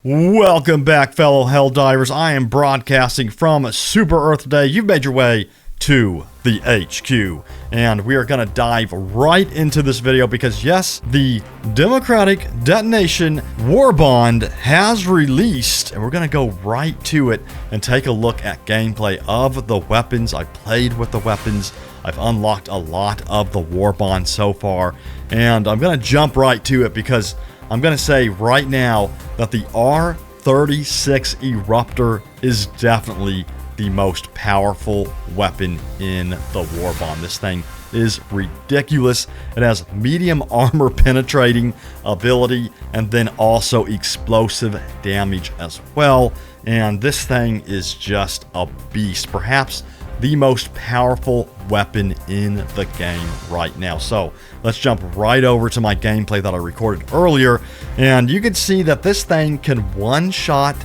Welcome back, fellow Helldivers. I am broadcasting from Super Earth today. You've made your way to the HQ, and we are going to dive right into this video because, yes, the Democratic Detonation Warbond has released, and we're going to go right to it and take a look at gameplay of the weapons. I played with the weapons. I've unlocked a lot of the Warbond so far, and I'm going to jump right to it because I'm going to say right now that the R36 Eruptor is definitely the most powerful weapon in the Warbond. This thing is ridiculous. It has medium armor penetrating ability and then also explosive damage as well. And this thing is just a beast. Perhaps the most powerful weapon in the game right now. So let's jump right over to my gameplay that I recorded earlier, and you can see that this thing can one-shot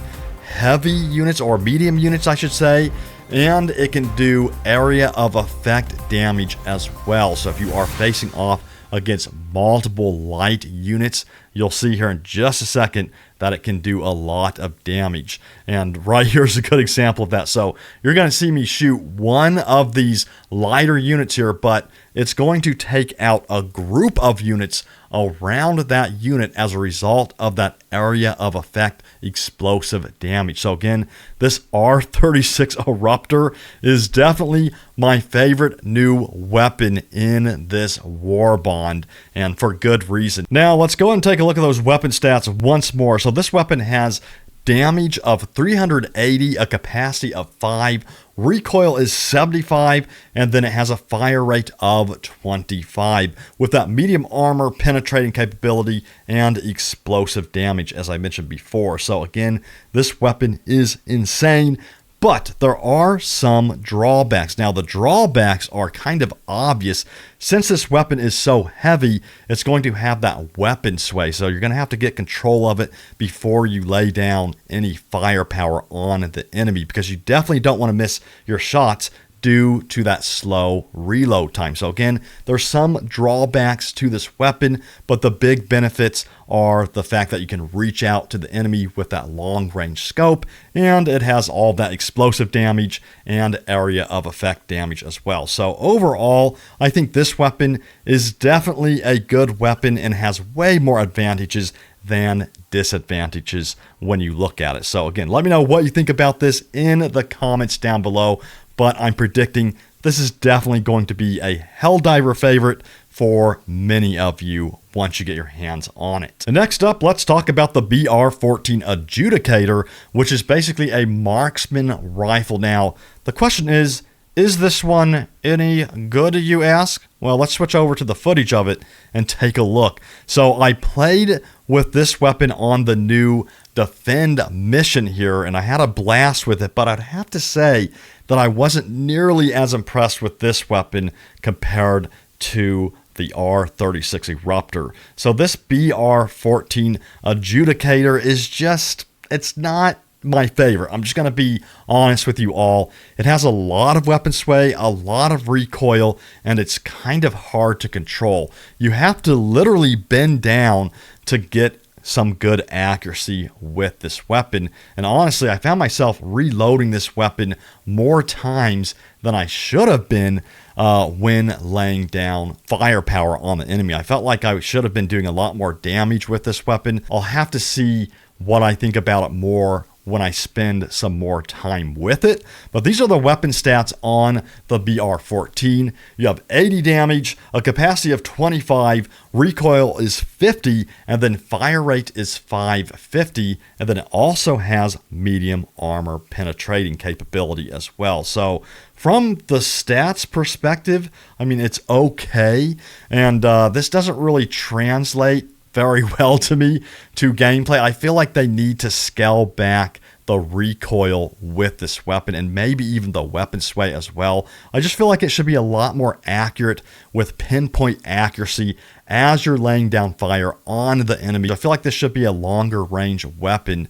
heavy units, or medium units I should say, and it can do area of effect damage as well. So if you are facing off against multiple light units, you'll see here in just a second that it can do a lot of damage. And right here's a good example of that. So you're going to see me shoot one of these lighter units here, but it's going to take out a group of units around that unit as a result of that area of effect explosive damage. So again, this R36 Eruptor is definitely my favorite new weapon in this Warbond, and for good reason. Now let's go ahead and take a look at those weapon stats once more. So this weapon has damage of 380, a capacity of 5, recoil is 75, and then it has a fire rate of 25 with that medium armor penetrating capability and explosive damage, as I mentioned before. So again, this weapon is insane. But there are some drawbacks. Now, the drawbacks are kind of obvious. Since this weapon is so heavy, it's going to have that weapon sway. So you're going to have to get control of it before you lay down any firepower on the enemy, because you definitely don't want to miss your shots due to that slow reload time. So again, there's some drawbacks to this weapon, but the big benefits are the fact that you can reach out to the enemy with that long range scope, and it has all that explosive damage and area of effect damage as well. So overall, I think this weapon is definitely a good weapon and has way more advantages than disadvantages when you look at it. So again, let me know what you think about this in the comments down below. But I'm predicting this is definitely going to be a Helldiver favorite for many of you once you get your hands on it. And next up, let's talk about the BR-14 Adjudicator, which is basically a marksman rifle. Now, the question is this one any good, you ask? Well, let's switch over to the footage of it and take a look. So I played with this weapon on the new Defend mission here, and I had a blast with it, but I'd have to say that I wasn't nearly as impressed with this weapon compared to the R36 Eruptor. So this BR-14 Adjudicator is just, it's not my favorite. I'm just going to be honest with you all. It has a lot of weapon sway, a lot of recoil, and it's kind of hard to control. You have to literally bend down to get some good accuracy with this weapon. And honestly, I found myself reloading this weapon more times than I should have been when laying down firepower on the enemy. I felt like I should have been doing a lot more damage with this weapon. I'll have to see what I think about it more when I spend some more time with it. But these are the weapon stats on the BR-14. You have 80 damage, a capacity of 25, recoil is 50, and then fire rate is 550, and then it also has medium armor penetrating capability as well. So from the stats perspective, I mean, it's okay, and this doesn't really translate very well to me to gameplay. I feel like they need to scale back the recoil with this weapon and maybe even the weapon sway as well. I just feel like it should be a lot more accurate with pinpoint accuracy as you're laying down fire on the enemy. I feel like this should be a longer range weapon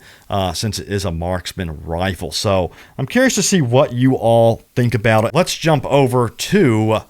since it is a marksman rifle. So I'm curious to see what you all think about it. Let's jump over to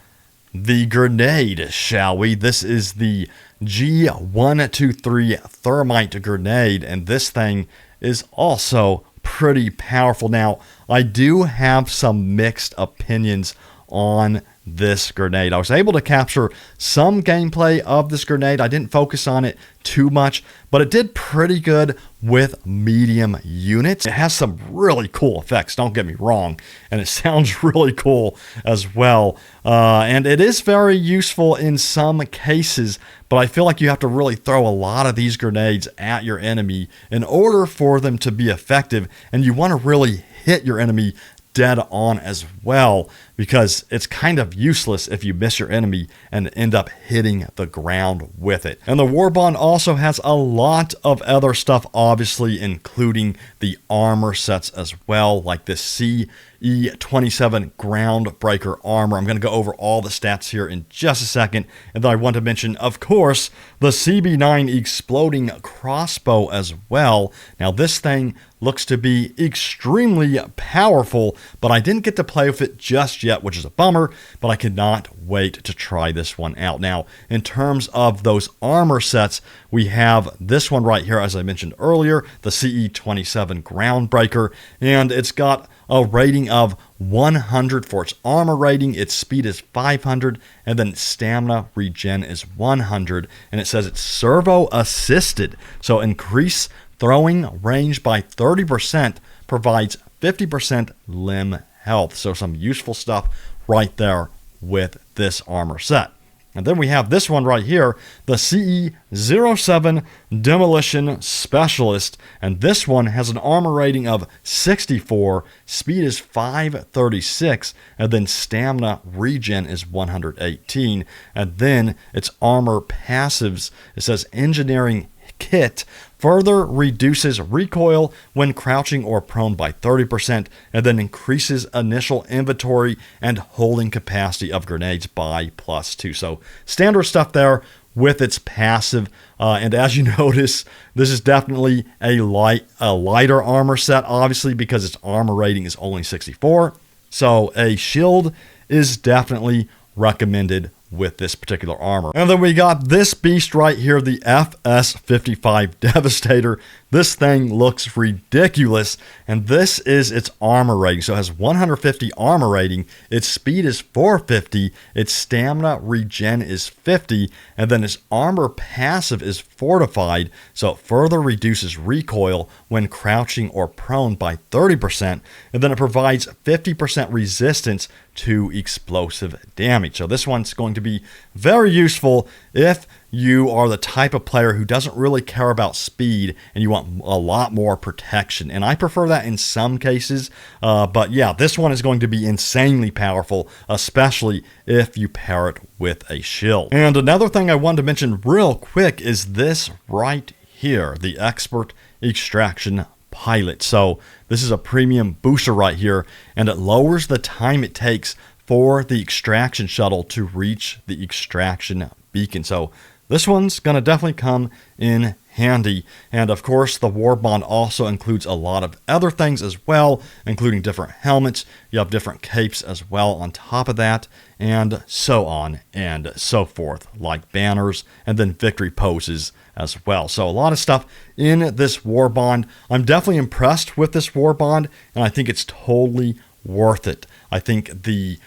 the grenade, shall we? This is the G123 Thermite grenade, and this thing is also pretty powerful. Now, I do have some mixed opinions on this grenade. I was able to capture some gameplay of this grenade. I didn't focus on it too much, but it did pretty good with medium units. It has some really cool effects, don't get me wrong, and it sounds really cool as well. And it is very useful in some cases, but I feel like you have to really throw a lot of these grenades at your enemy in order for them to be effective, and you want to really hit your enemy dead on as well, because it's kind of useless if you miss your enemy and end up hitting the ground with it. And the Warbond also has a lot of other stuff, obviously, including the armor sets as well, like this CE27 Groundbreaker armor. I'm going to go over all the stats here in just a second. And then I want to mention, of course, the CB9 Exploding Crossbow as well. Now, this thing looks to be extremely powerful, but I didn't get to play with it just yet, which is a bummer, but I cannot wait to try this one out. Now, in terms of those armor sets, we have this one right here, as I mentioned earlier, the CE27 Groundbreaker, and it's got a rating of 100 for its armor rating, its speed is 500, and then stamina regen is 100, and it says it's servo assisted, so increase throwing range by 30%, provides 50% limb health. So some useful stuff right there with this armor set. And then we have this one right here, the CE07 Demolition Specialist. And this one has an armor rating of 64, speed is 536, and then stamina regen is 118. And then its armor passives, it says Engineering Kit further reduces recoil when crouching or prone by 30%, and then increases initial inventory and holding capacity of grenades by +2. So standard stuff there with its passive. And as you notice, this is definitely a lighter armor set, obviously, because its armor rating is only 64. So a shield is definitely recommended with this particular armor. And then we got this beast right here, the FS55 Devastator. This thing looks ridiculous, and this is its armor rating. So it has 150 armor rating, its speed is 450, its stamina regen is 50, and then its armor passive is fortified, so it further reduces recoil when crouching or prone by 30%, and then it provides 50% resistance to explosive damage. So this one's going to be very useful if you are the type of player who doesn't really care about speed and you want a lot more protection. And I prefer that in some cases. But yeah, this one is going to be insanely powerful, especially if you pair it with a shield. And another thing I wanted to mention real quick is this right here, the Expert Extraction Pilot. So this is a premium booster right here, and it lowers the time it takes for the extraction shuttle to reach the extraction beacon. So this one's going to definitely come in handy. And of course, the Warbond also includes a lot of other things as well, including different helmets. You have different capes as well on top of that, and so on and so forth, like banners and then victory poses as well. So a lot of stuff in this Warbond. I'm definitely impressed with this Warbond, and I think it's totally worth it. I think the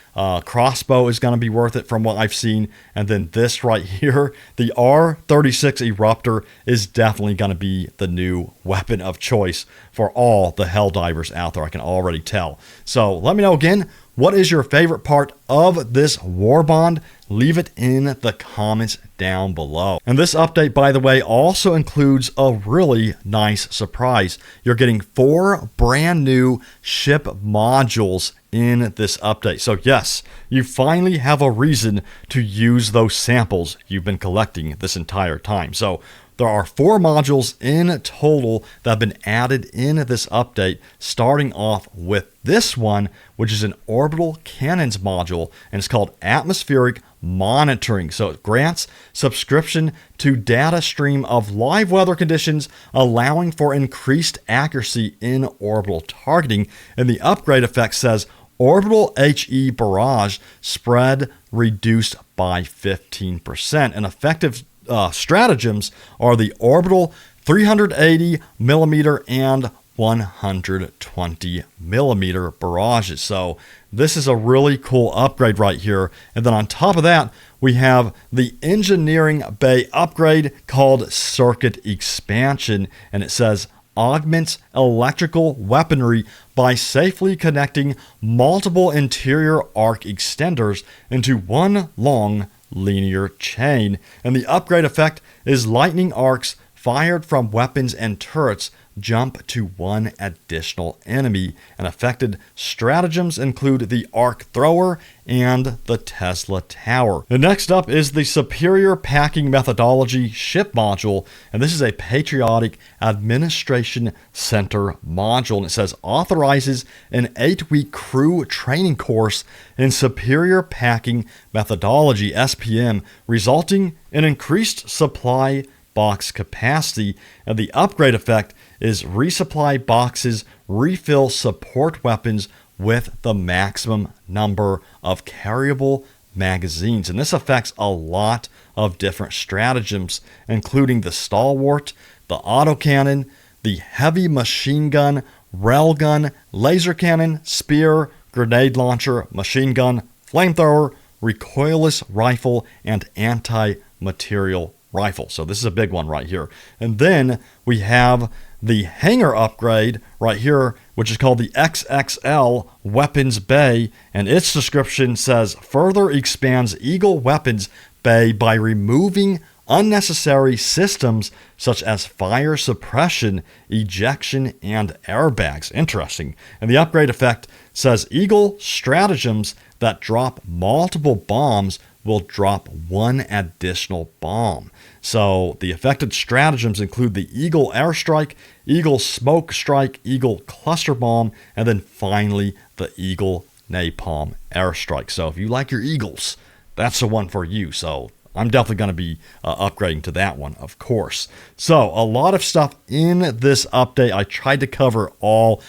crossbow is going to be worth it from what I've seen. And then this right here, the R36 Eruptor, is definitely going to be the new weapon of choice for all the Helldivers out there. I can already tell. So let me know again, what is your favorite part of this Warbond? Leave it in the comments down below. And this update, by the way, also includes a really nice surprise. You're getting 4 brand new ship modules in this update. So yes, you finally have a reason to use those samples you've been collecting this entire time. So there are 4 modules in total that have been added in this update, starting off with this one, which is an orbital cannons module, and it's called Atmospheric Monitoring. So it grants subscription to data stream of live weather conditions, allowing for increased accuracy in orbital targeting. And the upgrade effect says orbital HE barrage spread reduced by 15%. And effective stratagems are the orbital 380 millimeter and 120 millimeter barrages. So this is a really cool upgrade right here. And then on top of that, we have the engineering bay upgrade called Circuit Expansion. And it says augments electrical weaponry by safely connecting multiple interior arc extenders into one long linear chain. And the upgrade effect is lightning arcs fired from weapons and turrets jump to one additional enemy, and affected stratagems include the Arc Thrower and the Tesla Tower. And next up is the Superior Packing Methodology Ship Module, and this is a Patriotic Administration Center module, and it says authorizes an 8-week crew training course in Superior Packing Methodology, SPM, resulting in increased supply box capacity, and the upgrade effect is resupply boxes refill support weapons with the maximum number of carryable magazines. And this affects a lot of different stratagems, including the Stalwart, the autocannon, the heavy machine gun, railgun, laser cannon, spear, grenade launcher, machine gun, flamethrower, recoilless rifle, and anti-material rifle. So this is a big one right here. And then we have the hangar upgrade right here, which is called the XXL Weapons Bay, and its description says further expands Eagle Weapons Bay by removing unnecessary systems such as fire suppression, ejection, and airbags. Interesting. And the upgrade effect says Eagle stratagems that drop multiple bombs will drop one additional bomb. So the affected stratagems include the Eagle Airstrike, Eagle Smoke Strike, Eagle Cluster Bomb, and then finally the Eagle Napalm Airstrike. So if you like your Eagles, that's the one for you. So I'm definitely going to be upgrading to that one, of course. So a lot of stuff in this update. I tried to cover all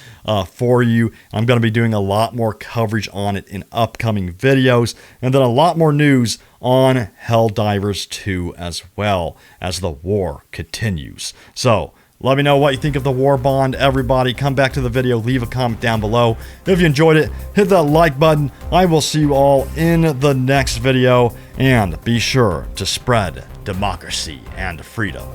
for you. I'm going to be doing a lot more coverage on it in upcoming videos, and then a lot more news on Helldivers 2 as well as the war continues. So let me know what you think of the Warbond, everybody. Come back to the video, leave a comment down below. If you enjoyed it, hit that like button. I will see you all in the next video, and be sure to spread democracy and freedom.